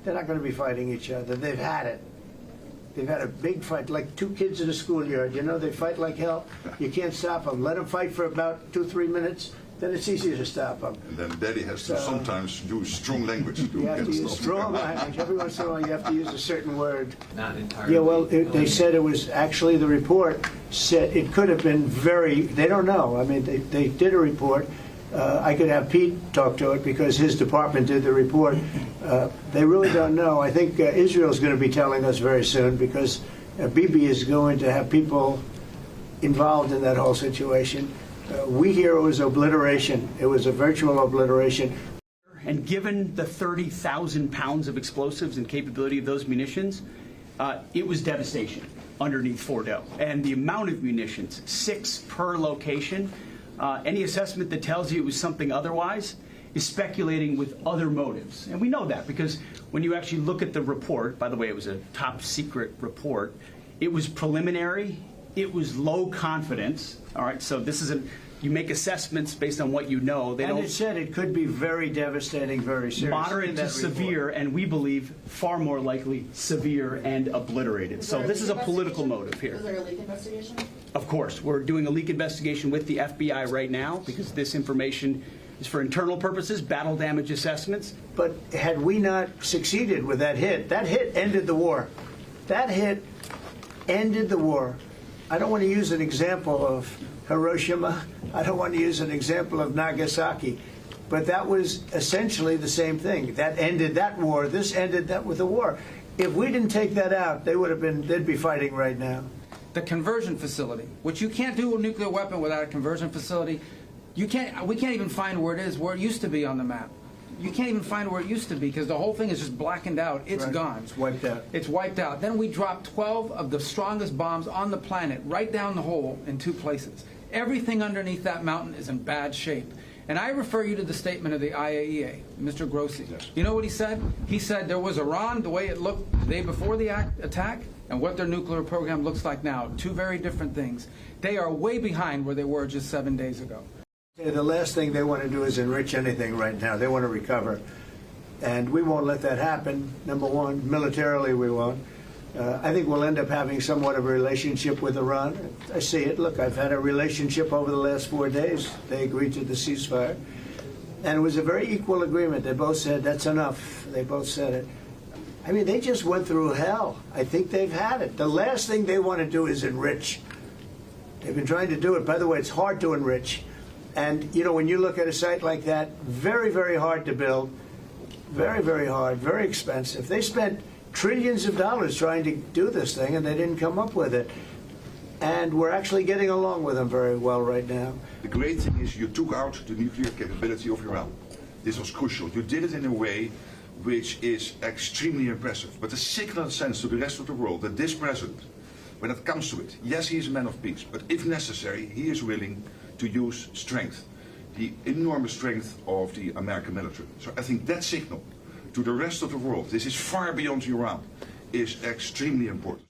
They're not going to be fighting each other. They've had it. They've had a big fight, like two kids in a schoolyard. You know, they fight like hell. You can't stop them. Let them fight for about 2-3 minutes, then it's easier to stop them. And then Daddy has to sometimes use strong language to You have to use stop strong language. Every once in a while, you have to use a certain word. Not entirely. Yeah, well, they said it was actually, the report said it could have been very, they don't know. I mean, they did a report. I could have Pete talk to it because his department did the report. They really don't know. I think Israel's going to be telling us very soon because Bibi is going to have people involved in that whole situation. We hear it was obliteration. It was a virtual obliteration. And given the 30,000 pounds of explosives and capability of those munitions, it was devastation underneath Fordo. And the amount of munitions, 6 per location, any assessment that tells you it was something otherwise is speculating with other motives. And we know that because when you actually look at the report, by the way, it was a top secret report, it was preliminary, it was low confidence. All right, so this isn't, you make assessments based on what you know. And it said it could be very devastating, very serious. Moderate to severe, and we believe far more likely severe and obliterated. So this is a political motive here. Was there a leak investigation? Of course. We're doing a leak investigation with the FBI right now because this information is for internal purposes, battle damage assessments. But had we not succeeded with that hit ended the war. That hit ended the war. I don't want to use an example of Hiroshima. I don't want to use an example of Nagasaki. But that was essentially the same thing. That ended that war. This ended that with the war. If we didn't take that out, they'd be fighting right now. The conversion facility, which you can't do a nuclear weapon without a conversion facility. We can't even find where it is, where it used to be on the map. You can't even find where it used to be because the whole thing is just blackened out. It's gone. It's wiped out. It's wiped out. Then we dropped 12 of the strongest bombs on the planet right down the hole in 2 places. Everything underneath that mountain is in bad shape. And I refer you to the statement of the IAEA, Mr. Grossi. Yes. You know what he said? He said there was Iran, the way it looked the day before the attack, and what their nuclear program looks like now. 2 very different things. They are way behind where they were just 7 days ago. The last thing they want to do is enrich anything right now. They want to recover. And we won't let that happen, number one. Militarily, we won't. I think we'll end up having somewhat of a relationship with Iran. I see it. Look, I've had a relationship over the last 4 days. They agreed to the ceasefire. And it was a very equal agreement. They both said, that's enough. They both said it. I mean, they just went through hell. I think they've had it. The last thing they want to do is enrich. They've been trying to do it. By the way, it's hard to enrich. And, you know, when you look at a site like that, very, very hard to build. Very, very hard. Very expensive. They spent trillions of dollars trying to do this thing, and they didn't come up with it. And we're actually getting along with them very well right now. The great thing is you took out the nuclear capability of Iran. This was crucial. You did it in a way which is extremely impressive. But the signal sends to the rest of the world that this president, when it comes to it, yes, he is a man of peace, but if necessary, he is willing to use strength, the enormous strength of the American military. So I think that signal to the rest of the world, this is far beyond Iran, is extremely important.